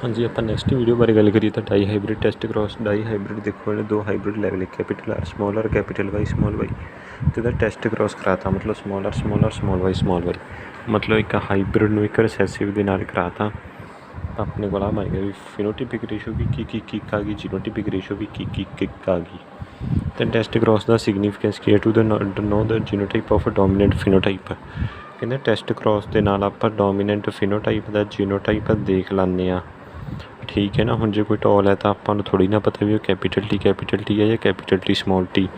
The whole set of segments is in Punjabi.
हाँ जी, ਆਪਾਂ ਨੈਕਸਟ ਵੀਡੀਓ ਬਾਰੇ ਗੱਲ ਕਰੀਏ ਤਾਂ dihybrid test cross. Dihybrid ਦੇਖੋ ਇਹਨੇ ਦੋ ਹਾਈਬ੍ਰਿਡ ਲੈ ਲਏ, capital R small R, capital Y small Y, ਅਤੇ ਇਹਦਾ ਟੈਸਟ ਕ੍ਰੋਸ ਕਰਾਤਾ, ਮਤਲਬ small R small Y small Y, ਮਤਲਬ ਇੱਕ ਹਾਈਬ੍ਰਿਡ ਨੂੰ ਇੱਕ ਰਿਸੈਸਿਵ ਦੇ ਨਾਲ ਕਰਾਤਾ। ਤਾਂ ਆਪਣੇ ਕੋਲ ਆਮ ਆਏਗਾ ਵੀ ਫਿਨੋਟਿਪਿਕ ਰੇਸ਼ੋ ਵੀ ਕੀ ਆ ਗਈ, ਜੀਨੋਟਿਪਿਕ ਰੇਸ਼ੋ ਵੀ ਕੀ ਆ ਗਈ। ਤਾਂ ਟੈਸਟ ਕ੍ਰੋਸ ਦਾ ਸਿਗਨੀਫਿਕੈਂਸ ਕੀ ਹੈ? To know the genotype of dominant phenotype. ਕਹਿੰਦੇ ਟੈਸਟ ਕ੍ਰੋਸ ਦੇ ਨਾਲ ਆਪਾਂ ਡੋਮੀਨੈਂਟ ਫਿਨੋਟਾਈਪ ਦਾ ਜੀਨੋਟਾਈਪ ਦੇਖ ਲੈਂਦੇ ਹਾਂ, ਠੀਕ ਹੈ ਨਾ। ਹੁਣ ਜੇ ਕੋਈ ਟੋਲ ਹੈ ਤਾਂ ਆਪਾਂ ਨੂੰ ਥੋੜ੍ਹੀ ਨਾ ਪਤਾ ਵੀ ਉਹ ਕੈਪੀਟਲ ਟੀ ਹੈ ਜਾਂ ਕੈਪੀਟਲ ਟੀ ਸਮੋਲ ਟੀ,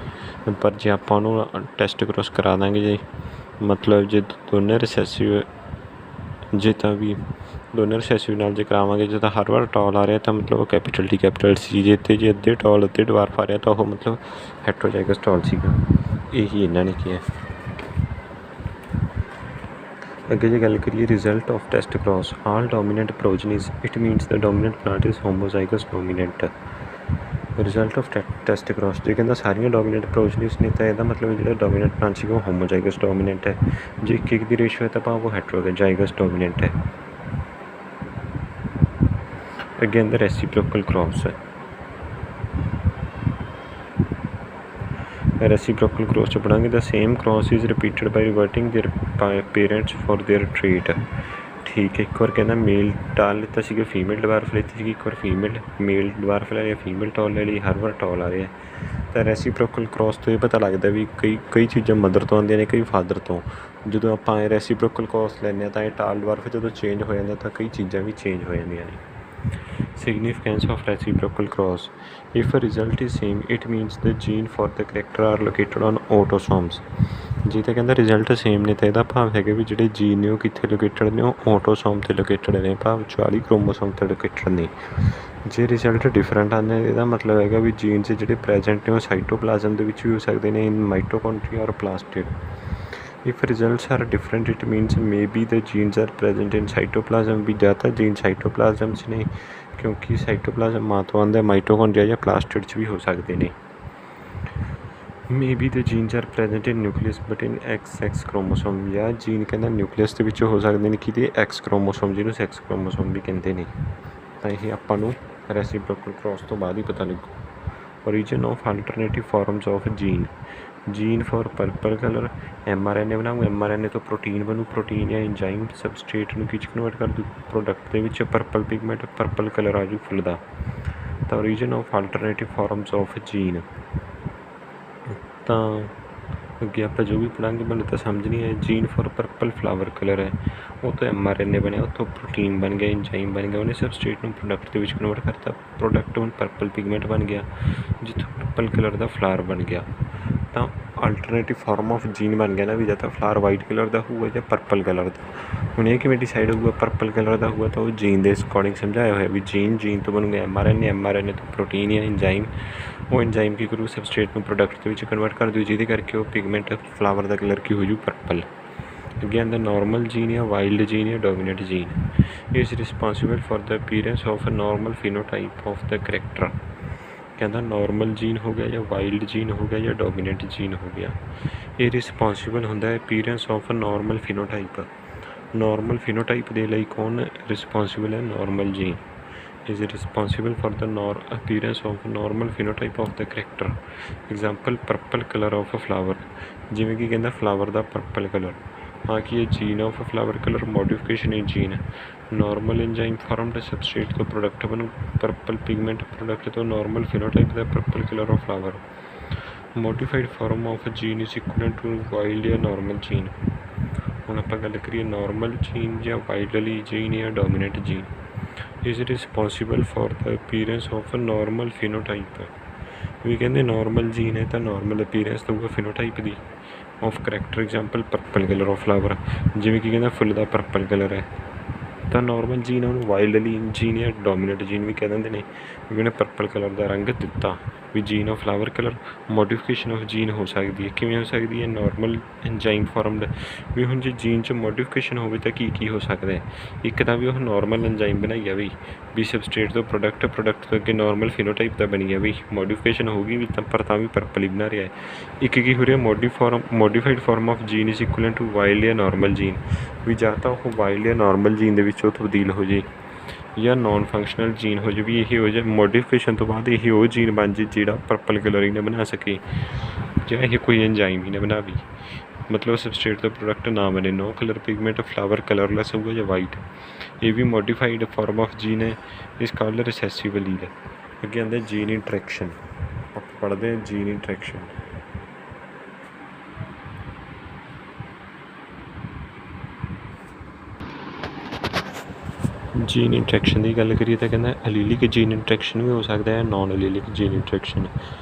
ਪਰ ਜੇ ਆਪਾਂ ਉਹਨੂੰ ਟੈਸਟ ਕ੍ਰੋਸ ਕਰਾ ਦਾਂਗੇ ਜੇ ਮਤਲਬ ਜੇ ਦੋਨੇ ਰਿਸੈਸਿਵ, ਜੇ ਤਾਂ ਵੀ ਦੋਨੇ ਰਿਸੈਸਿਵ ਨਾਲ ਜੇ ਕਰਾਵਾਂਗੇ, ਜੇ ਤਾਂ ਹਰ ਵਾਰ ਟੋਲ ਆ ਰਿਹਾ ਤਾਂ ਮਤਲਬ ਉਹ ਕੈਪੀਟਲ ਟੀ ਜੇ ਅਤੇ ਜੇ ਅੱਧੇ ਟੋਲ ਅੱਧੇ ਡਵਾਰਫ ਆ ਰਿਹਾ ਤਾਂ ਉਹ ਮਤਲਬ ਹੈਟਰੋਜ਼ਾਈਗਸ ਟੋਲ ਸੀਗਾ। ਇਹੀ ਇਹਨਾਂ ਨੇ ਕਿਹਾ। ਅੱਗੇ ਜੇ ਗੱਲ ਕਰੀਏ result of test cross, all dominant progenies, it means the dominant plant is homozygous dominant. Result of test cross, ਜੇ ਕਹਿੰਦਾ ਸਾਰੀਆਂ ਡੋਮੀਨੈਂਟ ਪ੍ਰੋਜਨੀਜ਼ ਨੇ ਤਾਂ ਇਹਦਾ ਮਤਲਬ ਜਿਹੜਾ ਡੋਮੀਨੈਂਟ ਪਲਾਂਟ ਸੀਗਾ ਉਹ ਹੋਮੋਜ਼ਾਈਗਸ ਡੋਮੀਨੈਂਟ ਹੈ। ਜੇ ਇੱਕ ਦੀ ਰੇਸ਼ੋ ਹੈ ਤਾਂ ਆਪਾਂ ਉਹ ਹੈਟਰੋਜ਼ਾਈਗਸ ਡੋਮੀਨੈਂਟ ਹੈ। ਅੱਗੇ ਅੰਦਰ ਰੈਸੀਪ੍ਰੋਕਲ ਕ੍ਰੋਸ ਹੈ। ਰੈਸੀਪ੍ਰੋਕਲ ਕ੍ਰੋਸ 'ਚ ਪੜਾਂਗੇ the same cross is repeated by reverting their parents for their trait. ਠੀਕ ਹੈ, ਇੱਕ ਵਾਰ ਕਹਿੰਦਾ ਮੇਲ ਟਾਲ ਲਿੱਤਾ ਸੀਗਾ, ਫੀਮੇਲ ਡਵਾਰਫ ਲਿੱਤੀ ਸੀਗੀ, ਇੱਕ ਵਾਰ ਮੇਲ ਡਵਾਰਫ ਲੈ ਲਿਆ, ਫੀਮੇਲ ਟੋਲ ਲੈ ਲਈ, ਹਰ ਵਾਰ ਟੋਲ ਆ ਰਿਹਾ। ਤਾਂ ਰੈਸੀਪ੍ਰੋਕਲ ਕ੍ਰੋਸ ਤੋਂ ਇਹ ਪਤਾ ਲੱਗਦਾ ਵੀ ਕਈ ਚੀਜ਼ਾਂ ਮਦਰ ਤੋਂ ਆਉਂਦੀਆਂ ਨੇ, ਕਈ ਫਾਦਰ ਤੋਂ। ਜਦੋਂ ਆਪਾਂ ਰੈਸੀਪ੍ਰੋਕਲ ਕ੍ਰੋਸ ਲੈਂਦੇ ਹਾਂ ਤਾਂ ਇਹ ਟਾਲ ਡਵਾਰਫ ਜਦੋਂ ਚੇਂਜ ਹੋ ਜਾਂਦਾ ਤਾਂ ਕਈ ਚੀਜ਼ਾਂ ਵੀ ਚੇਂਜ ਹੋ ਜਾਂਦੀਆਂ ਨੇ। Significance of reciprocal cross, if a result is same it means the gene for the character are located on autosomes। ਜੇ ਤਾਂ ਕਹਿੰਦਾ ਰਿਜ਼ਲਟ ਸੇਮ ਨੇ ਤਾਂ ਇਹਦਾ ਭਾਵ ਹੈਗਾ ਵੀ ਜਿਹੜੇ ਜੀਨ ਨੇ ਉਹ ਕਿੱਥੇ ਲੋਕੇਟਡ ਨੇ, ਉਹ ਆਟੋਸੋਮ 'ਤੇ ਲੋਕੇਟਡ ਨੇ, ਭਾਵ 40 ਕ੍ਰੋਮੋਸੋਮ 'ਤੇ ਲੋਕੇਟਡ ਨੇ। ਜੇ ਰਿਜ਼ਲਟ ਡਿਫਰੈਂਟ ਆਉਂਦੇ ਇਹਦਾ ਮਤਲਬ ਹੈਗਾ ਵੀ ਜੀਨਸ ਜਿਹੜੇ ਪ੍ਰੈਜੈਂਟ ਨੇ ਉਹ ਸਾਈਟੋਪਲਾਜ਼ਮ ਦੇ ਵਿੱਚ ਵੀ ਹੋ ਸਕਦੇ ਨੇ, ਇਨ ਮਾਈਟੋਕੌਂਡਰੀਆ ਔਰ ਪਲਾਸਟਿਡ। If results are different it means maybe the genes are present in cytoplasm, ਵੀ ਜਾਂ ਤਾਂ ਜੀਨ ਸਾਈਟੋਪਲਾਜ਼ਮ 'ਚ ਨੇ ਕਿਉਂਕਿ ਸਾਈਟੋਪਲਾਜ਼ਮ ਮਾਂ ਤੋਂ ਆਉਂਦਾ, ਮਾਈਟੋਕੌਂਡਰੀਆ ਜਾਂ ਪਲਾਸਟਿਡ 'ਚ ਵੀ ਹੋ ਸਕਦੇ ਨੇ। Maybe the genes are present in nucleus but in XX chromosome, ਜਾਂ ਜੀਨ ਕਹਿੰਦਾ ਨਿਊਕਲੀਅਸ ਦੇ ਵਿੱਚ ਹੋ ਸਕਦੇ ਨੇ ਕਿਹਦੇ X ਕ੍ਰੋਮੋਸੋਮ, ਜਿਹਨੂੰ ਸੈਕਸ ਕ੍ਰੋਮੋਸੋਮ ਵੀ ਕਹਿੰਦੇ ਨੇ। ਤਾਂ ਇਹ ਆਪਾਂ ਨੂੰ ਰੈਸੀਪ੍ਰੋਕਲ ਕ੍ਰੋਸ ਤੋਂ ਬਾਅਦ ਹੀ ਪਤਾ ਲੱਗੂ। Origin of alternative farms of jean for purple colour, mRNA ਬਣਾਊ, mRNA ਤੋਂ ਪ੍ਰੋਟੀਨ ਬਣੂ, ਪ੍ਰੋਟੀਨ ਜਾਂ ਇੰਜਾਈਮ ਸਬਸਟ੍ਰੇਟ ਨੂੰ ਕਿਹ 'ਚ ਕਨਵਰਟ ਕਰ ਦੂ, ਪ੍ਰੋਡਕਟ ਦੇ ਵਿੱਚ ਪਰਪਲ ਪਿਗਮੈਂਟ, ਪਰਪਲ ਕਲਰ ਆ ਜੂ ਫੁੱਲ ਦਾ। ਤਾਂ origin of alternative farms of jean. ਤਾਂ ਅੱਗੇ ਆਪਾਂ ਜੋ ਵੀ ਪੜਾਂਗੇ ਮੈਨੂੰ ਤਾਂ ਸਮਝ ਨਹੀਂ ਆਇਆ। Jean for purple flower colour ਹੈ, ਉਹ ਤੋਂ mRNA ਬਣਿਆ, ਉੱਥੋਂ ਪ੍ਰੋਟੀਨ ਬਣ ਗਿਆ, ਇੰਜਾਈਮ ਬਣ ਗਿਆ, ਉਹਨੇ ਸਬਸਟ੍ਰੇਟ ਨੂੰ ਪ੍ਰੋਡਕਟ ਦੇ ਵਿੱਚ ਕਨਵਰਟ ਕਰਤਾ, ਪ੍ਰੋਡਕਟ ਹੁਣ ਪਰਪਲ ਪਿਗਮੈਂਟ ਬਣ ਗਿਆ, ਜਿੱਥੋਂ ਪਰਪਲ ਕਲਰ ਦਾ ਫਲਾਰ ਬਣ ਗਿਆ। ਤਾਂ ਆਲਟਰਨੇਟਿਵ ਫਾਰਮ ਆਫ ਜੀਨ ਬਣ ਗਿਆ ਨਾ ਵੀ ਜਾਂ ਤਾਂ ਫਲਾਰ ਵਾਈਟ ਕਲਰ ਦਾ ਹੋਊਗਾ ਜਾਂ ਪਰਪਲ ਕਲਰ ਦਾ। ਹੁਣ ਇਹ ਕਿਵੇਂ ਡਿਸਾਈਡ ਹੋਊਗਾ? ਪਰਪਲ ਕਲਰ ਦਾ ਹੋਊਗਾ ਤਾਂ ਉਹ ਜੀਨ ਦੇ ਅਕੋਰਡਿੰਗ ਸਮਝਾਇਆ ਹੋਇਆ ਵੀ ਜੀਨ ਤੋਂ ਬਣੂਗਾ mRNA ਤੋਂ ਪ੍ਰੋਟੀਨ ਜਾਂ ਇੰਜਾਈਮ, ਉਹ ਇੰਜਾਈਮ ਕੀ ਕਰੂ, ਸਬਸਟ੍ਰੇਟ ਨੂੰ ਪ੍ਰੋਡਕਟ ਦੇ ਵਿੱਚ ਕਨਵਰਟ ਕਰ ਦੂ, ਜਿਹਦੇ ਕਰਕੇ ਉਹ ਪਿਗਮੈਂਟ ਫਲਾਵਰ ਦਾ ਕਲਰ ਕੀ ਹੋ ਜੂ, ਪਰਪਲ। ਅੱਗੇ ਆਉਂਦਾ ਨੋਰਮਲ ਜੀਨ ਜਾਂ ਵਾਈਲਡ ਜੀਨ ਜਾਂ dominant gene. Is responsible for the appearance of a normal phenotype of the character. ਕਹਿੰਦਾ ਨੋਰਮਲ ਜੀਨ ਹੋ ਗਿਆ ਜਾਂ ਵਾਈਲਡ ਜੀਨ ਹੋ ਗਿਆ ਜਾਂ ਡੋਮੀਨੈਂਟ ਜੀਨ ਹੋ ਗਿਆ, ਇਹ ਰਿਸਪੋਂਸੀਬਲ ਹੁੰਦਾ ਹੈ appearance of a normal phenotype. Normal phenotype ਦੇ ਲਈ ਕੌਣ ਰਿਸਪੋਂਸੀਬਲ ਹੈ? Normal gene is responsible for the appearance of normal phenotype of the character। example purple color of a flower, ਜਿਵੇਂ ਕਿ ਕਹਿੰਦਾ ਫਲਾਵਰ ਦਾ ਪਰਪਲ ਕਲਰ। ਹਾਂ ਕੀ ਇਹ gene of flower colour modification in gene. Normal enzyme formed substrate ਤੋਂ ਪ੍ਰੋਡਕਟ ਬਣੂ, ਪਰਪਲ ਪਿਗਮੈਂਟ ਪ੍ਰੋਡਕਟ ਤੋਂ ਨੋਰਮਲ ਫਿਨੋਟਾਈਪ ਦਾ purple colour of flower. Modified form of gene is equal to wild ਜਾਂ ਨੋਰਮਲ ਜੀਨ। ਹੁਣ ਆਪਾਂ ਗੱਲ ਕਰੀਏ ਨੋਰਮਲ ਜੀਨ ਜਾਂ ਵਾਈਲਡਲੀ ਜੀਨ ਜਾਂ dominant gene. Is responsible for the appearance of a normal phenotype. ਵੀ ਕਹਿੰਦੇ ਨੋਰਮਲ ਜੀਨ ਹੈ ਤਾਂ ਨੋਰਮਲ ਅਪੀਅਰੈਂਸ ਦਊਗਾ ਫਿਨੋਟਾਈਪ ਦੀ of character. Example purple colour of flower, ਜਿਵੇਂ ਕਿ ਕਹਿੰਦਾ ਫੁੱਲ ਦਾ ਪਰਪਲ ਕਲਰ ਹੈ ਤਾਂ ਨੋਰਮਲ ਜੀਨ ਉਹਨੂੰ ਵਾਈਲਡਲੀ ਜੀਨ ਜਾਂ ਡੋਮੀਨੈਂਟ ਜੀਨ ਵੀ ਕਹਿ ਦਿੰਦੇ ਨੇ, ਵੀ ਉਹਨੇ ਪਰਪਲ ਕਲਰ ਦਾ ਰੰਗ ਦਿੱਤਾ। ਵੀ gene of flower colour modification of gene ਹੋ ਸਕਦੀ ਹੈ, ਕਿਵੇਂ ਹੋ ਸਕਦੀ ਹੈ? Normal enzyme formed. ਵੀ ਹੁਣ ਜੇ ਜੀਨ 'ਚ ਮੋਡੀਫਿਕੇਸ਼ਨ ਹੋਵੇ ਤਾਂ ਕੀ ਹੋ ਸਕਦਾ ਹੈ? ਇੱਕ ਤਾਂ ਵੀ ਉਹ ਨੋਰਮਲ ਇੰਜਾਈਮ ਬਣਾਈ ਆ ਵੀ ਸਬਸਟ੍ਰੇਟ ਤੋਂ ਪ੍ਰੋਡਕਟ ਤੋਂ ਅੱਗੇ ਨੋਰਮਲ ਫਿਨੋਟਾਈਪ ਦਾ ਬਣੀ ਆ, ਵੀ ਮੋਡੀਫਿਕੇਸ਼ਨ ਹੋਊਗੀ ਵੀ ਤਾਂ ਵੀ ਪਰਪਲ ਹੀ ਬਣਾ ਰਿਹਾ ਹੈ। ਇੱਕ ਕੀ ਹੋ ਰਿਹਾ? Modified form of gene is equal to wild ਜਾਂ ਨੋਰਮਲ ਜੀਨ। ਵੀ ਜਾਂ ਤਾਂ ਉਹ ਵਾਈਲਡ ਜਾਂ ਨੋਰਮਲ ਜੀਨ ਦੇ ਵਿੱਚ ਉਹ ਤਬਦੀਲ ਹੋ ਜੇ, ਜਾਂ ਨੋਨ ਫੰਕਸ਼ਨਲ ਜੀਨ ਹੋ ਜਾਵੇ, ਇਹ ਹੋ ਜਾਵੇ ਮੋਡੀਫਿਕੇਸ਼ਨ ਤੋਂ ਬਾਅਦ ਇਹ ਉਹ ਜੀਨ ਬਣ ਜੇ ਜਿਹੜਾ ਪਰਪਲ ਕਲਰ ਹੀ ਨਾ ਬਣਾ ਸਕੇ, ਜਾਂ ਇਹ ਕੋਈ ਐਂਜ਼ਾਈਮ ਹੀ ਨਾ ਬਣਾਵੇ, ਮਤਲਬ ਸਬਸਟ੍ਰੇਟ ਦਾ ਪ੍ਰੋਡਕਟ ਨਾ ਬਣੇ। ਨੋ ਕਲਰ ਪਿਗਮੈਂਟ ਫਲਾਵਰ ਕਲਰਲੈਸ ਹੋਊਗਾ ਜਾਂ ਵਾਈਟ, ਇਹ ਵੀ ਮੋਡੀਫਾਈਡ ਫਾਰਮ ਆਫ ਜੀਨ ਹੈ, ਇਸ ਕਾਲਡ ਰਿਸੈਸਿਵ ਅਲੀਲ ਹੈ। ਅੱਗੇ ਆਉਂਦਾ ਜੀਨ ਇੰਟਰੈਕਸ਼ਨ, ਆਪਾਂ ਪੜ੍ਹਦੇ ਹਾਂ ਜੀਨ ਇੰਟਰੈਕਸ਼ਨ। ਜੀਨ ਇੰਟਰੈਕਸ਼ਨ ਦੀ ਗੱਲ ਕਰੀਏ ਤਾਂ ਕਹਿੰਦਾ ਅਲੀਲਿਕ ਜੀਨ ਇੰਟਰੈਕਸ਼ਨ ਵੀ ਹੋ ਸਕਦਾ ਹੈ, non allelic gene interaction.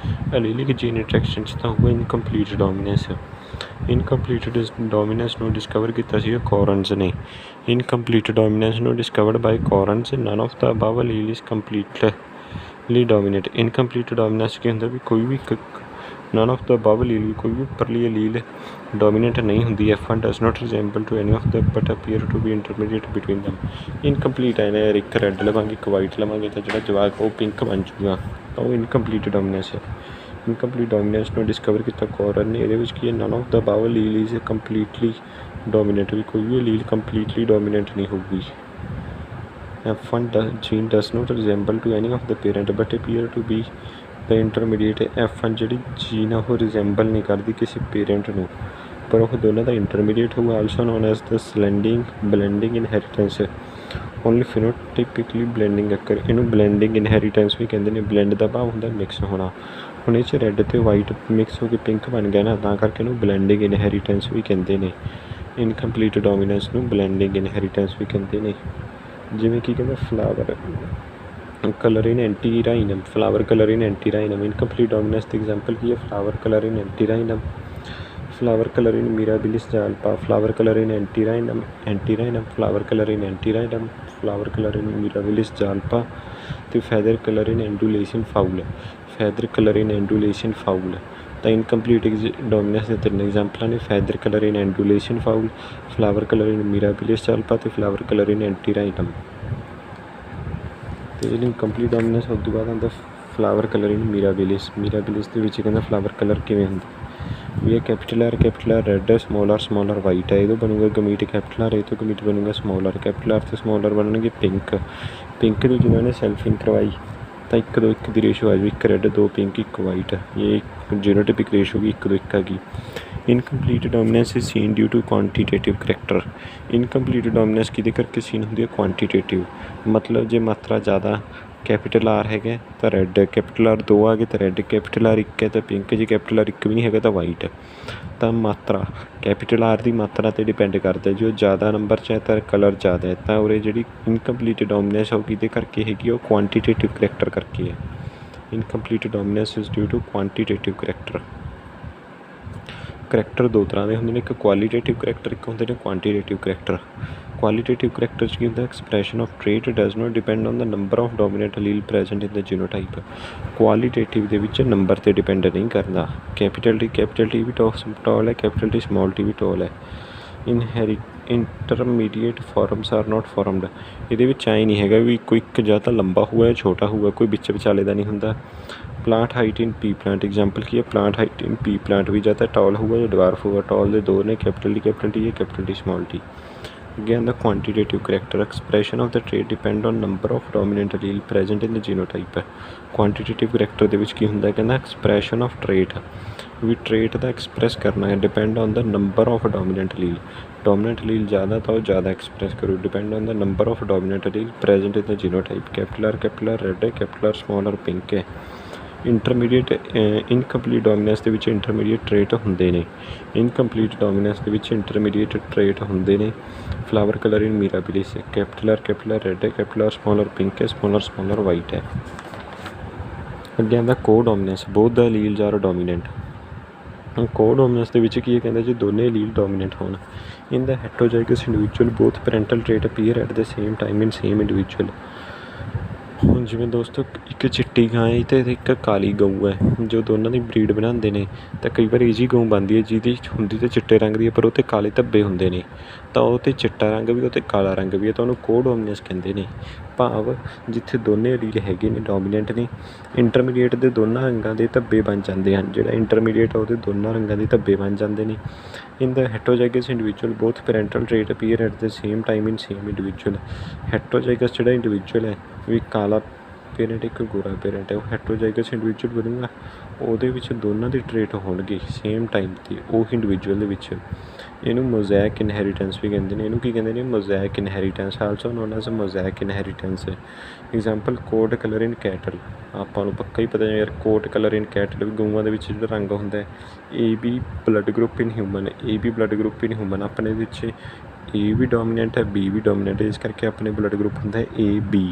Allelic gene interaction 'ਚ ਤਾਂ ਹੋਊਗਾ ਇਨਕੰਪਲੀਟ ਡੋਮੀਨੈਂਸ। ਇਨਕੰਪਲੀਟ ਡੋਮੀਨੈਂਸ ਨੂੰ ਡਿਸਕਵਰ ਕੀਤਾ ਸੀ ਕੋਰਨਸ ਨੇ। ਇਨਕੰਪਲੀਟ ਡੋਮੀਨੈਂਸ ਨੂੰ discovered by Correns, none of the above allele is completely dominate. Incomplete dominance ਕੀ ਹੁੰਦਾ ਵੀ ਕੋਈ ਵੀ ਨਨ ਆਫ ਦਾ ਅਬਵ ਅਲੀਲ, ਕੋਈ ਵੀ ਉੱਪਰਲੀ ਅਲੀਲ ਡੋਮੀਨੇਟ ਨਹੀਂ ਹੁੰਦੀ। F1 does not resemble to any of them but appear to be intermediate between them। Incomplete ਹੈ ਨਾ ਯਾਰ, ਇੱਕ ਰੈੱਡ ਲਵਾਂਗੇ ਇੱਕ ਵਾਈਟ ਲਵਾਂਗੇ ਤਾਂ ਜਿਹੜਾ ਜਵਾਕ ਉਹ ਪਿੰਕ ਬਣ ਜੂਗਾ, ਤਾਂ ਉਹ ਇਨਕੰਪਲੀਟ ਡੋਮੀਨੈਂਸ ਹੈ। ਇਨਕੰਪਲੀਟ ਡੋਮੀਨੈਂਸ ਨੂੰ ਡਿਸਕਵਰ ਕੀਤਾ ਕੋਰਨ ਨੇ। ਇਹਦੇ ਵਿੱਚ ਕੀ ਹੈ, none of the above allele is completely dominate, ਵੀ ਕੋਈ ਵੀ ਅਲੀਲ ਕੰਪਲੀਟਲੀ ਡੋਮੀਨੇਟ ਨਹੀਂ ਹੋਊਗੀ। F1 gene does not resemble to any of the parent but appear to be the intermediate। F1 ਜਿਹੜੀ ਜੀਨ ਆ ਉਹ ਰਿਜ਼ੈਂਬਲ ਨਹੀਂ ਕਰਦੀ ਕਿਸੇ ਪੇਰੈਂਟ ਨੂੰ, ਪਰ ਉਹ ਦੋਨਾਂ ਦਾ ਇੰਟਰਮੀਡੀਏਟ ਹੋਊਗਾ। ਆਲਸੋ ਨੋਨ ਐਜ਼ ਦ ਬਲੈਂਡਿੰਗ ਇਨਹੈਰੀਟੈਂਸ, ਓਨਲੀ ਫਿਨੋਟਿਪਿਕਲੀ ਬਲੈਂਡਿੰਗ ਅਕਰ। ਇਹਨੂੰ ਬਲੈਂਡਿੰਗ ਇਨਹੈਰੀਟੈਂਸ ਵੀ ਕਹਿੰਦੇ ਨੇ। ਬਲੈਂਡ ਦਾ ਭਾਵ ਹੁੰਦਾ ਮਿਕਸ ਹੋਣਾ। ਹੁਣ ਇਹ 'ਚ ਰੈੱਡ ਅਤੇ ਵਾਈਟ ਮਿਕਸ ਹੋ ਕੇ ਪਿੰਕ ਬਣ ਗਿਆ ਨਾ, ਤਾਂ ਕਰਕੇ ਇਹਨੂੰ ਬਲੈਂਡਿੰਗ ਇਨਹੈਰੀਟੈਂਸ ਵੀ ਕਹਿੰਦੇ ਨੇ। ਇਨਕੰਪਲੀਟ ਡੋਮੀਨੈਂਸ ਨੂੰ ਬਲੈਂਡਿੰਗ ਇਨਹੈਰੀਟੈਂਸ ਵੀ ਕਹਿੰਦੇ ਨੇ। ਜਿਵੇਂ ਕਿ ਕਹਿੰਦਾ ਫਲਾਵਰ ਕਲਰ ਇਨ ਐਂਟੀਰਾਈਨਮ, ਫਲਾਵਰ ਕਲਰ ਇਨ ਐਂਟੀਰਾਈਨਮ। ਇਨਕੰਪਲੀਟ ਡੋਮੀਨੈਂਸ ਦੀ ਐਗਜ਼ਾਮਪਲ ਕੀ ਹੈ, flower colour in ਐਂਟੀਰਾਈਨਮ, flower colour in ਮਿਰਾਬਿਲਿਸ ਜਾਲਪਾ, flower colour in ਐਂਟੀਰਾਈਨਮ, flower colour in ਐਂਟੀਰਾਈਨਮ, flower colour in ਮਿਰਾਬਿਲਿਸ ਜਾਲਪਾ। ਅਤੇ ਫੈਦਰ ਕਲਰ ਇਨ ਐਂਡੂਲੇਸ਼ਨ ਫਾਊਲ, ਫੈਦਰ ਕਲਰ ਇਨ ਐਂਡੂਲੇਸ਼ਨ ਫਾਊਲ। ਤਾਂ ਇਨਕੰਪਲੀਟ ਡੋਮੀਨੈਂਸ ਦੇ 3 ਐਗਜ਼ਾਮਪਲਾਂ ਨੇ, feather colour in ਐਂਡੂਲੇਸ਼ਨ foul, flower colour in ਮਿਰਾਬਿਲਿਸ ਜਾਲਪਾ ਅਤੇ ਫਲਾਵਰ ਕਲਰ ਇਨ ਐਂਟੀਰਾਈਨਮ। ਅਤੇ ਇਨਕੰਪਲੀਟ ਡੋਮੀਨੈਂਸ ਉਸ ਤੋਂ ਬਾਅਦ ਆਉਂਦਾ ਫਲਾਵਰ ਕਲਰ ਇਨ ਮਿਰਾਬਿਲਿਸ। ਮਿਰਾਬਿਲਿਸ ਦੇ ਵਿੱਚ ਕਹਿੰਦਾ ਫਲਾਵਰ ਕਲਰ ਕਿਵੇਂ ਹੁੰਦਾ ਵੀ ਇਹ capital R red, small R white ਹੈ। ਇਹਦੋਂ ਬਣੂਗਾ ਗਮੀਟ ਕੈਪੀਟਲ ਆਰ, ਇਹ ਤੋਂ ਗਮੀਟ ਬਣੂਗਾ ਸਮਾਲ ਆਰ। ਕੈਪੀਟਲ ਆਰ ਅਤੇ ਸਮਾਲ ਆਰ ਬਣਨਗੇ ਪਿੰਕ। ਪਿੰਕ ਦੀ ਜਿਹਨਾਂ ਨੇ ਸੈਲਫਿੰਗ ਕਰਵਾਈ ਤਾਂ 1:1 ਦੀ ਰੇਸ਼ੋ ਆ ਜਾਵੇ, 1 ਰੈੱਡ 2 ਪਿੰਕ 1 ਵਾਈਟ। ਇਹ ਜੀਨੋਟਿਪਿਕ ਰੇਸ਼ੋ ਵੀ 1:1 ਆ ਗਈ। Incomplete dominance is seen due to quantitative character. Incomplete dominance ਕਿਹਦੇ ਕਰਕੇ ਸੀਨ ਹੁੰਦੀ ਹੈ, ਕੁਆਂਟੀਟੇਟਿਵ, ਮਤਲਬ ਜੇ ਮਾਤਰਾ ਜ਼ਿਆਦਾ ਕੈਪੀਟਲ ਆਰ ਹੈਗਾ ਤਾਂ ਰੈੱਡ, ਕੈਪੀਟਲ ਆਰ 2 ਆ ਗਏ ਤਾਂ ਰੈੱਡ, ਕੈਪੀਟਲ ਆਰ 1 ਹੈ ਤਾਂ ਪਿੰਕ, ਜੇ ਕੈਪੀਟਲ ਆਰ 1 ਵੀ ਨਹੀਂ ਹੈਗਾ ਤਾਂ ਵਾਈਟ। ਤਾਂ ਮਾਤਰਾ ਕੈਪੀਟਲ ਆਰ ਦੀ ਮਾਤਰਾ 'ਤੇ ਡਿਪੈਂਡ ਕਰਦਾ, ਜੋ ਜ਼ਿਆਦਾ ਨੰਬਰ 'ਚ ਹੈ ਤਾਂ ਕਲਰ ਜ਼ਿਆਦਾ ਹੈ। ਤਾਂ ਉਰੇ ਜਿਹੜੀ ਇਨਕੰਪਲੀਟ ਡੋਮੀਨੈਂਸ ਉਹ ਕਿਹਦੇ ਕਰਕੇ ਹੈਗੀ, ਉਹ ਕੁਆਂਟੀਟੇਟਿਵ ਕਰੈਕਟਰ ਕਰਕੇ ਹੈ। Incomplete dominance is due to quantitative character. Character 2 ਤਰ੍ਹਾਂ ਦੇ ਹੁੰਦੇ ਨੇ, ਇੱਕ ਕੁਆਲੀਟੇਟਿਵ ਕਰੈਕਟਰ, ਇੱਕ ਹੁੰਦੇ ਨੇ ਕੁਆਂਟੀਟੇਟਿਵ ਕਰੈਕਟਰ। ਕੁਆਲੀਟੇਟਿਵ ਕਰੈਕਟਰ 'ਚ ਕੀ ਹੁੰਦਾ, expression of trait does not depend on the number of dominant allele present in the genotype. Qualitative ਦੇ ਵਿੱਚ ਨੰਬਰ 'ਤੇ ਡਿਪੈਂਡ ਨਹੀਂ ਕਰਦਾ। ਕੈਪੀਟਲ ਟੀ ਵੀ ਟੋਲ ਹੈ, ਕੈਪੀਟਲ ਟੀ ਸਮਾਲ ਟੀ ਵੀ ਟੋਲ ਹੈ। Intermediate forms are not formed. ਇਹਦੇ ਵਿੱਚ ਐਂ ਨਹੀਂ ਹੈਗਾ ਵੀ ਕੋਈ ਇੱਕ ਜਾਂ ਤਾਂ ਲੰਬਾ ਹੋਊਗਾ ਜਾਂ ਛੋਟਾ ਹੋਊਗਾ, ਕੋਈ ਵਿੱਚ ਵਿਚਾਲੇ ਦਾ ਨਹੀਂ ਹੁੰਦਾ। ਪਲਾਂਟ ਹਾਈਟ ਇਨ ਪੀ ਪਲਾਂਟ, ਐਗਜ਼ਾਮਪਲ ਕੀ ਹੈ, ਪਲਾਂਟ ਹਾਈਟ ਇਨ ਪੀ ਪਲਾਂਟ ਵੀ ਜਾਂ ਤਾਂ ਟਾਲ ਹੋਊਗਾ ਜਾਂ ਡਵਾਰਫ ਹੋਊਗਾ। ਟਾਲ ਦੇ 2 ਨੇ, ਕੈਪੀਟਲ ਟੀ ਹੈ, ਕੈਪੀਟਲ ਟੀ ਸਮਾਲ ਟੀ। ਅੱਗੇ ਆਉਂਦਾ quantitative character, expression of the trait depend on number of dominant allele present in the genotype ਹੈ। ਕੁਆਂਟੀਟੇਟਿਵ ਕਰੈਕਟਰ ਦੇ ਵਿੱਚ ਕੀ ਹੁੰਦਾ, ਕਹਿੰਦਾ ਐਕਸਪ੍ਰੈਸ਼ਨ ਆਫ ਟ੍ਰੇਟ, ਵੀ ਟ੍ਰੇਟ ਦਾ ਐਕਸਪ੍ਰੈਸ ਕਰਨਾ ਹੈ, depend on the number of dominant allele. Dominant allele ਜ਼ਿਆਦਾ ਤਾਂ ਉਹ ਜ਼ਿਆਦਾ ਐਕਸਪ੍ਰੈਸ ਕਰੂ, depend on the number of dominant allele present in the genotype. Capital R red ਹੈ, capital R small R pink ਹੈ। ਇੰਟਰਮੀਡੀਏਟ ਇਨਕੰਪਲੀਟ ਡੋਮੀਨੈਂਸ ਦੇ ਵਿੱਚ ਇੰਟਰਮੀਡੀਏਟ ਟ੍ਰੇਟ ਹੁੰਦੇ ਨੇ। ਇਨਕੰਪਲੀਟ ਡੋਮੀਨੈਂਸ ਦੇ ਵਿੱਚ ਇੰਟਰਮੀਡੀਏਟ ਟ੍ਰੇਟ ਹੁੰਦੇ ਨੇ। Flower colour in Mirabilis, capital R red ਹੈ, capital R small R pink ਹੈ, ਸਮਾਲ ਆਰ ਵਾਈਟ ਹੈ। ਅੱਗੇ ਆਉਂਦਾ codominance, both the alleles are dominant. Codominance ਦੇ ਵਿੱਚ ਕੀ ਹੈ, ਕਹਿੰਦਾ ਜੇ ਦੋਨੇ ਅਲੀਲ ਡੋਮੀਨੈਂਟ ਹੋਣ। In the heterozygous individual both parental trait appear at the same time in same individual. ਹੁਣ ਜਿਵੇਂ ਦੋਸਤੋ ਇੱਕ ਚਿੱਟੀ ਗਾਂ ਹੈ ਅਤੇ ਇੱਕ ਕਾਲੀ ਗਊ ਹੈ, ਜੋ ਦੋਨਾਂ ਦੀ ਬਰੀਡ ਬਣਾਉਂਦੇ ਨੇ ਤਾਂ ਕਈ ਵਾਰ ਇਹ ਜਿਹੀ ਗਊ ਬਣਦੀ ਹੈ ਜਿਹਦੀ ਹੁੰਦੀ ਤਾਂ ਚਿੱਟੇ ਰੰਗ ਦੀ ਹੈ ਪਰ ਉਹ 'ਤੇ ਕਾਲੇ ਧੱਬੇ ਹੁੰਦੇ ਨੇ, ਤਾਂ ਉਹ 'ਤੇ ਚਿੱਟਾ ਰੰਗ ਵੀ ਉਹ 'ਤੇ ਕਾਲਾ ਰੰਗ ਵੀ ਹੈ, ਤਾਂ ਉਹਨੂੰ ਕੋਡੋਮੀਨਸ ਕਹਿੰਦੇ ਨੇ। ਭਾਵ ਜਿੱਥੇ ਦੋਨੇ ਅਲੀਲ ਹੈਗੇ ਨੇ ਡੋਮੀਨੈਂਟ ਨੇ, ਇੰਟਰਮੀਡੀਏਟ ਦੇ ਦੋਨਾਂ ਰੰਗਾਂ ਦੇ ਧੱਬੇ ਬਣ ਜਾਂਦੇ ਹਨ। ਜਿਹੜਾ ਇੰਟਰਮੀਡੀਏਟ ਉਹਦੇ ਦੋਨਾਂ ਰੰਗਾਂ ਦੇ ਧੱਬੇ ਬਣ ਜਾਂਦੇ ਨੇ। In the heterozygous individual both parental trait appear at the same time in same individual. Heterozygous ਜਿਹੜਾ ਇੰਡੀਵਿਜੂਅਲ ਹੈ ਵੀ ਕਾਲਾ ਪੇਰੈਂਟ ਇੱਕ ਗੋਰਾ ਪੇਰੈਂਟ ਹੈ, ਉਹ ਹੈਟਰੋਜ਼ਾਈਗਸ ਇੰਡੀਵਿਜੂਅਲ ਬਣੂਗਾ, ਉਹਦੇ ਵਿੱਚ ਦੋਨਾਂ ਦੇ ਟ੍ਰੇਟ ਹੋਣਗੇ ਸੇਮ ਟਾਈਮ 'ਤੇ ਉਹ ਇੰਡੀਵਿਜੂਅਲ ਦੇ ਵਿੱਚ। ਇਹਨੂੰ ਮੋਜ਼ੈਕ ਇਨਹੈਰੀਟੈਂਸ ਵੀ ਕਹਿੰਦੇ ਨੇ। ਇਹਨੂੰ ਕੀ ਕਹਿੰਦੇ ਨੇ? Mosaic inheritance, also known as mosaic inheritance. Example coat colour in cattle. ਆਪਾਂ ਨੂੰ ਪੱਕਾ ਹੀ ਪਤਾ ਯਾਰ ਕੋਟ ਕਲਰ ਇਨ ਕੈਟਲ ਵੀ ਗਊਆਂ ਦੇ ਵਿੱਚ ਜਿਹੜਾ ਰੰਗ ਹੁੰਦਾ ਹੈ, ਏ B blood group in human, A B blood group in human. ਆਪਣੇ ਵਿੱਚ ਏ ਵੀ ਡੋਮੀਨੈਂਟ ਹੈ, ਬੀ ਵੀ ਡੋਮੀਨੈਂਟ ਹੈ, ਇਸ ਕਰਕੇ ਆਪਣੇ ਬਲੱਡ ਗਰੁੱਪ ਹੁੰਦਾ ਹੈ A B.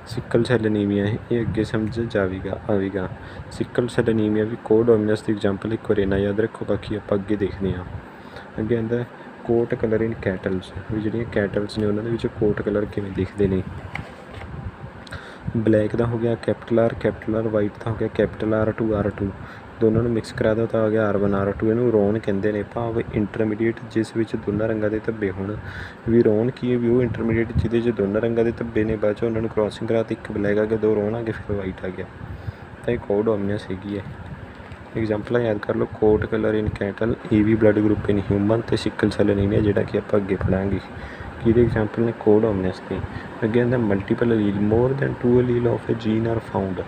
Sickle cell anaemia ਇਹ ਅੱਗੇ ਸਮਝ ਆਵੇਗਾ। ਸਿਕਲ ਸੈੱਲ ਅਨੀਮੀਆ ਵੀ ਕੋਡੋਮੀਨਸ ਦੀ ਐਗਜ਼ਾਮਪਲ, ਇੱਕ ਵਾਰ ਇੰਨਾ ਯਾਦ ਰੱਖੋ, ਬਾਕੀ ਆਪਾਂ ਅੱਗੇ ਦੇਖਦੇ ਹਾਂ। ਅੱਗੇ ਆਉਂਦਾ ਕੋਟ ਕਲਰ ਇਨ ਕੈਟਲਸ, ਵੀ ਜਿਹੜੀਆਂ ਕੈਟਲਸ ਨੇ ਉਹਨਾਂ ਦੇ ਵਿੱਚ ਕੋਟ ਕਲਰ ਕਿਵੇਂ ਦਿਖਦੇ ਨੇ। ਬਲੈਕ ਦਾ ਹੋ ਗਿਆ ਕੈਪੀਟਲ ਆਰ, ਵਾਈਟ ਦਾ ਹੋ ਗਿਆ ਕੈਪੀਟਲ R2, ਦੋਨਾਂ ਨੂੰ ਮਿਕਸ ਕਰਾ ਦਿਓ ਤਾਂ ਆ ਗਿਆ R1, ਇਹਨੂੰ ਰੋਨ ਕਹਿੰਦੇ ਨੇ। ਭਾਵ ਇੰਟਰਮੀਡੀਏਟ ਜਿਸ ਵਿੱਚ ਦੋਨਾਂ ਰੰਗਾਂ ਦੇ ਧੱਬੇ ਹੋਣ। ਵੀ ਰੋਨ ਕੀ ਹੈ? ਵੀ ਉਹ ਇੰਟਰਮੀਡੀਏਟ ਜਿਹਦੇ 'ਚ ਦੋਨਾਂ ਰੰਗਾਂ ਦੇ ਧੱਬੇ ਨੇ, ਬਾਅਦ 'ਚ ਉਹਨਾਂ ਨੂੰ ਕ੍ਰੋਸਿੰਗ ਕਰਾ ਤੇ ਇੱਕ ਬਲੈਕ ਆ ਗਿਆ, ਦੋ ਰੋਨ ਆ ਗਏ, ਫਿਰ ਵਾਈਟ ਆ ਗਿਆ, ਤਾਂ ਇਹ ਕੋਡੋਮੀਨਸ ਹੈਗੀ ਹੈ। ਐਗਜ਼ਾਮਪਲਾਂ ਯਾਦ ਕਰ ਲਓ, coat colour in cattle, A B blood group in human ਅਤੇ ਸਿਕਲ ਸੈੱਲ ਅਨੀਮੀਆ, ਜਿਹੜਾ ਕਿ ਆਪਾਂ ਅੱਗੇ ਪੜ੍ਹਾਂਗੇ। ਕਿਹਦੇ ਐਗਜ਼ਾਮਪਲ ਨੇ? ਕੋਡੋਮੀਨਸ ਦੇ। ਅੱਗੇ ਆਉਂਦਾ multiple allele, more than 2 allele of a gene are found.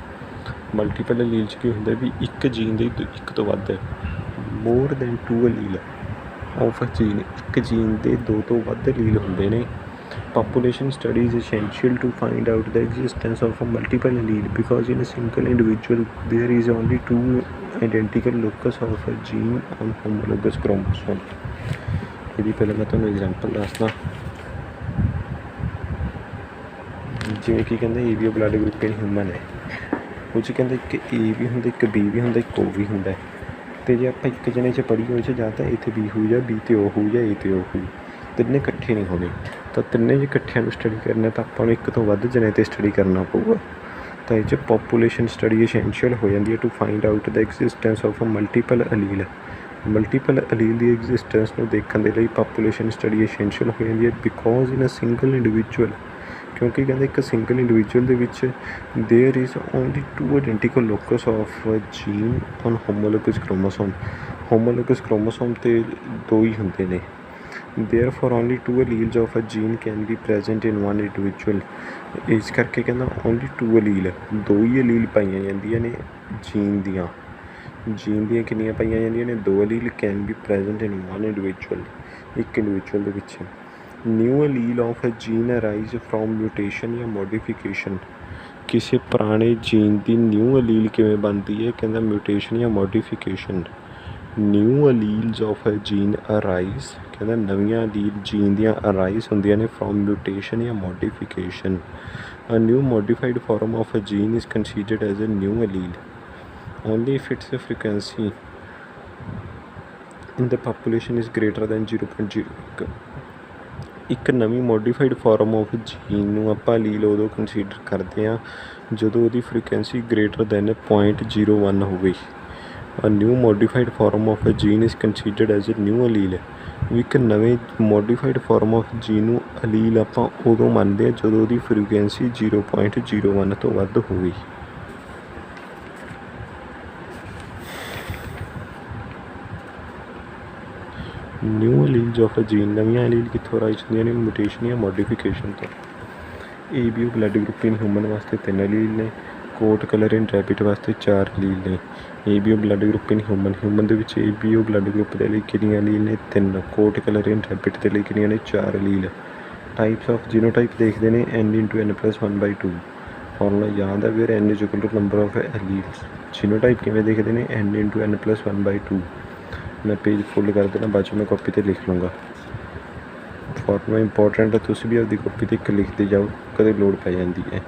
Multiple allele 'ਚ ਕੀ ਹੁੰਦਾ ਵੀ ਇੱਕ ਜੀਨ ਦੇ ਇੱਕ ਤੋਂ ਵੱਧ, more than 2 allele of a gene, ਇੱਕ ਜੀਨ ਦੇ 2 ਤੋਂ ਵੱਧ ਅਲੀਲ ਹੁੰਦੇ ਨੇ। Population study is essential to find out the existence of a multiple allele because in a single individual there is only 2 identical locus of a gene on homologous chromosome। ਇਹਦੀ ਪਹਿਲਾਂ ਮੈਂ ਤੁਹਾਨੂੰ ਐਗਜ਼ਾਮਪਲ ਦੱਸਦਾ। ਜਿਵੇਂ ਕਿ ਕਹਿੰਦੇ ਏ B blood group in human ਹੈ, ਉਹ 'ਚ ਕਹਿੰਦਾ ਇੱਕ ਏ ਵੀ ਹੁੰਦਾ, ਇੱਕ ਬੀ ਵੀ ਹੁੰਦਾ, ਇੱਕ ਓ ਵੀ ਹੁੰਦਾ। ਅਤੇ ਜੇ ਆਪਾਂ ਇੱਕ ਜਣੇ 'ਚ ਪੜ੍ਹੀਏ ਉਹ 'ਚ ਜਾਂ ਤਾਂ ਏ 'ਤੇ ਬੀ ਹੋਊ, ਜਾਂ ਬੀ 'ਤੇ ਓ ਹੋਊ, ਜਾਂ ਏ 'ਤੇ ਓ ਹੋਊ, ਤਿੰਨੇ ਇਕੱਠੇ ਨਹੀਂ ਹੋਣੇ। ਤਾਂ ਤਿੰਨੇ ਜੇ ਇਕੱਠਿਆਂ ਨੂੰ ਸਟੱਡੀ ਕਰਨਾ ਤਾਂ ਆਪਾਂ ਨੂੰ ਇੱਕ ਤੋਂ ਵੱਧ ਜਣੇ 'ਤੇ ਸਟੱਡੀ ਕਰਨਾ ਪਊਗਾ। ਤਾਂ ਇਹ 'ਚ ਪੋਪੂਲੇਸ਼ਨ ਸਟੱਡੀ ਐਸੈਂਸ਼ੀਅਲ ਹੋ ਜਾਂਦੀ ਹੈ to find out the existence of a multiple allele. Multiple allele ਦੀ ਐਗਜ਼ਿਸਟੈਂਸ ਨੂੰ ਦੇਖਣ ਦੇ ਲਈ ਪਾਪੂਲੇਸ਼ਨ ਸਟੱਡੀ ਐਸੈਂਸ਼ੀਅਲ ਹੋ ਜਾਂਦੀ ਹੈ, because in a single individual, ਕਿਉਂਕਿ ਕਹਿੰਦੇ ਇੱਕ ਸਿੰਗਲ ਇੰਡੀਵਿਜੂਅਲ ਦੇ ਵਿੱਚ there is only 2 identical locus of gene on homologous chromosome. Homologous chromosome 'ਤੇ 2 ਹੀ ਹੁੰਦੇ ਨੇ। therefore only 2 alleles of a gene can be present in one individual। ਇਸ ਕਰਕੇ ਕਹਿੰਦਾ ਓਨਲੀ 2 ਅਲੀਲ, 2 ਹੀ ਅਲੀਲ ਪਾਈਆਂ ਜਾਂਦੀਆਂ ਨੇ ਜੀਨ ਦੀਆਂ। ਜੀਨ ਦੀਆਂ ਕਿੰਨੀਆਂ ਪਾਈਆਂ ਜਾਂਦੀਆਂ ਨੇ? 2 allele can be present in one individual, ਇੱਕ ਇੰਡੀਵਿਜੂਅਲ ਦੇ ਵਿੱਚ। New allele of a gene arise from mutation ਜਾਂ ਮੋਡੀਫਿਕੇਸ਼ਨ। ਕਿਸੇ ਪੁਰਾਣੇ ਜੀਨ ਦੀ ਨਿਊ ਅਲੀਲ ਕਿਵੇਂ ਬਣਦੀ ਹੈ? ਕਹਿੰਦਾ ਮਿਊਟੇਸ਼ਨ ਜਾਂ modification. New alleles of a gene arise, ਕਹਿੰਦਾ ਨਵੀਆਂ ਅਲੀਲ ਜੀਨ ਦੀਆਂ ਅਰਾਈਜ਼ ਹੁੰਦੀਆਂ ਨੇ ਫਰੋਮ ਮਿਊਟੇਸ਼ਨ ਜਾਂ modification. A new modified form of a gene is considered as a new allele only if its frequency in the population is greater than 0.01। ਇੱਕ ਨਵੀਂ ਮੋਡੀਫਾਈਡ ਫਾਰਮ ਆਫ ਜੀਨ ਨੂੰ ਆਪਾਂ ਅਲੀਲ ਉਦੋਂ ਕੰਸੀਡਰ ਕਰਦੇ ਹਾਂ ਜਦੋਂ ਉਹਦੀ ਫ੍ਰੀਕੁਐਂਸੀ ਗ੍ਰੇਟਰ ਦੈਨ 0.01 ਹੋਵੇ। A new modified form of a gene is considered as a new allele। ਵੀ ਇੱਕ ਨਵੇਂ ਮੋਡੀਫਾਈਡ ਫਾਰਮ ਆਫ ਜੀਨ ਨੂੰ ਅਲੀਲ ਆਪਾਂ ਉਦੋਂ ਮੰਨਦੇ ਹਾਂ ਜਦੋਂ ਉਹਦੀ ਫ੍ਰੀਕੁਐਂਸੀ 0.01 ਤੋਂ ਵੱਧ ਹੋਵੇ। New alleles of a jean, ਨਵੀਆਂ ਅਲੀਲ ਕਿੱਥੋਂ ਰਾਈਜ਼ ਹੁੰਦੀਆਂ ਨੇ? ਮਿਊਟੇਸ਼ਨ ਜਾਂ ਮੋਡੀਫਿਕੇਸ਼ਨ ਤੋਂ। A B O blood group in human ਵਾਸਤੇ 3 ਅਲੀਲ ਨੇ, ਕੋਟ ਕਲਰ ਇਨ ਰੈਬਿਟ ਵਾਸਤੇ 4 ਅਲੀਲ ਨੇ। A B O blood group in human ਦੇ ਵਿੱਚ A B O blood group ਦੇ ਲਈ ਕਿੰਨੀਆਂ ਅਲੀਲ ਨੇ? 3। ਕੋਟ ਕਲਰ ਇਨ ਰੈਬਿਟ ਦੇ ਲਈ ਕਿੰਨੀਆਂ ਨੇ? 4 ਅਲੀਲ। ਟਾਈਪਸ ਆਫ ਜੀਨੋਟਾਈਪ ਦੇਖਦੇ ਨੇ n×n+1/2। ਫਾਰਮੂਲਾ ਯਾਦ ਹੈ ਫਿਰ n = ਨੰਬਰ ਆਫ ਅਲੀਲਸ। ਜੀਨੋਟਾਈਪ ਕਿਵੇਂ ਦੇਖਦੇ ਨੇ? n×n+1/2। ਮੈਂ ਪੇਜ ਫੁੱਲ ਕਰ ਦੇਣਾ, ਬਾਅਦ 'ਚ ਮੈਂ ਕਾਪੀ 'ਤੇ ਲਿਖ ਲੂँਗਾ। ਫਾਰਮੂਲਾ ਇੰਪੋਰਟੈਂਟ ਹੈ, ਤੁਸੀਂ ਵੀ ਆਪਦੀ ਕਾਪੀ 'ਤੇ ਇੱਕ ਲਿਖਦੇ ਜਾਓ, ਕਦੇ ਲੋੜ ਪੈ ਜਾਂਦੀ ਹੈ।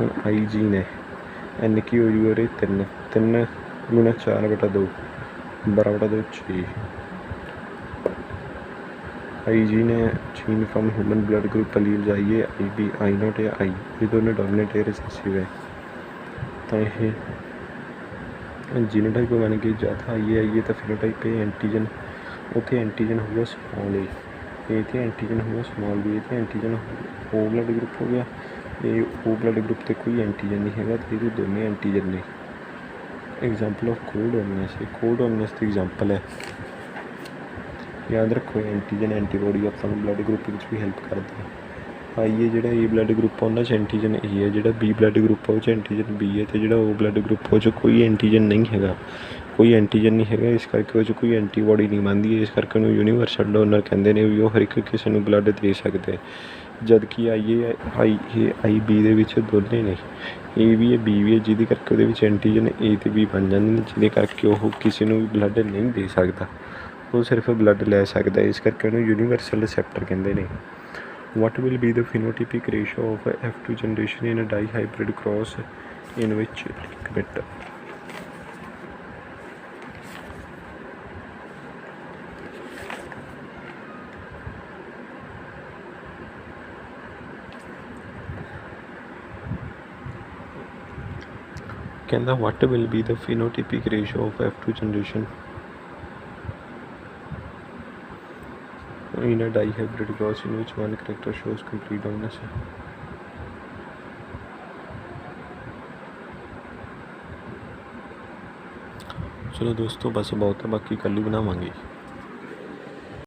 ਹੁਣ ਆਈ ਜੀਨ ਹੈ, n ਕੀ ਹੋ ਜੂਗਾ ਰੇ? 3 × 4/2 12/2 6। आई जीन है, gene from human blood group allele जाइए आई बी आई नॉट या आई, ये दोनों डोमिनेट है, रिसेसिव है। तो ये जीनोटाइप बन गई ज़्यादा आई है तो फिनोटाइप है एंटीजन, उत्थे एंटीजन होगा स्मॉल ए तो एंटीजन होगा स्मॉल बी, तो एंटीजन ओ ब्लड ग्रुप हो गया, ये ओ ब्लड ग्रुप तो कोई एंटीजन नहीं है, तो ये दोनों एंटीजन ने। एग्जाम्पल ऑफ कोडोमिनस, ये कोडोमिनस की एग्जाम्पल है। याद रखो एंटीजन एंटीबॉडी ਆਪਾਂ ਨੂੰ ब्लड ग्रुप ਵਿੱਚ भी हेल्प करता है। आई है ਜਿਹੜਾ ए ब्लड ग्रुप ਉਹਨਾਂ 'ਚ एंटीजन ए है, ਜਿਹੜਾ बी ब्लड ग्रुप ਉਹ 'ਚ एंटीजन बी है, तो ਜਿਹੜਾ ओ ब्लड ग्रुप ਉਹ 'ਚ कोई एंटीजन नहीं हैगा, कोई एंटीजन नहीं हैगा, इस करके ਉਹ 'ਚ कोई एंटीबॉडी नहीं बनती, इस करके ਉਹਨੂੰ यूनीवर्सल डोनर ਕਹਿੰਦੇ ਨੇ ਵੀ ਉਹ हर एक ਕਿਸੇ ਨੂੰ ब्लड ਦੇ ਸਕਦੇ। जद कि आई बी ਦੇ ਵਿੱਚ ਦੋਨੇ ਨੇ, ए भी है बी भी है, ਜਿਹਦੇ ਕਰਕੇ ਉਹਦੇ ਵਿੱਚ एंटीजन ए ਤੇ बी ਬਣ ਜਾਂਦੇ ਨੇ, ਜਿਹਦੇ ਕਰਕੇ ਉਹ ਕਿਸੇ ਨੂੰ ਵੀ ब्लड नहीं ਦੇ ਸਕਦਾ, ਉਹ ਸਿਰਫ ਬਲੱਡ ਲੈ ਸਕਦਾ, ਇਸ ਕਰਕੇ ਉਹਨੂੰ ਯੂਨੀਵਰਸਲ ਰਿਸੈਪਟਰ ਕਹਿੰਦੇ ਨੇ। What will be the phenotypic ratio of F2 generation in a dihybrid cross in which liquid. ਕਹਿੰਦਾ what will be the phenotypic ratio of F2 generation in a dihybrid cross in which one character shows complete dominance। चलो दोस्तों बस बहुत है, बाकी कल ही बनावांगे।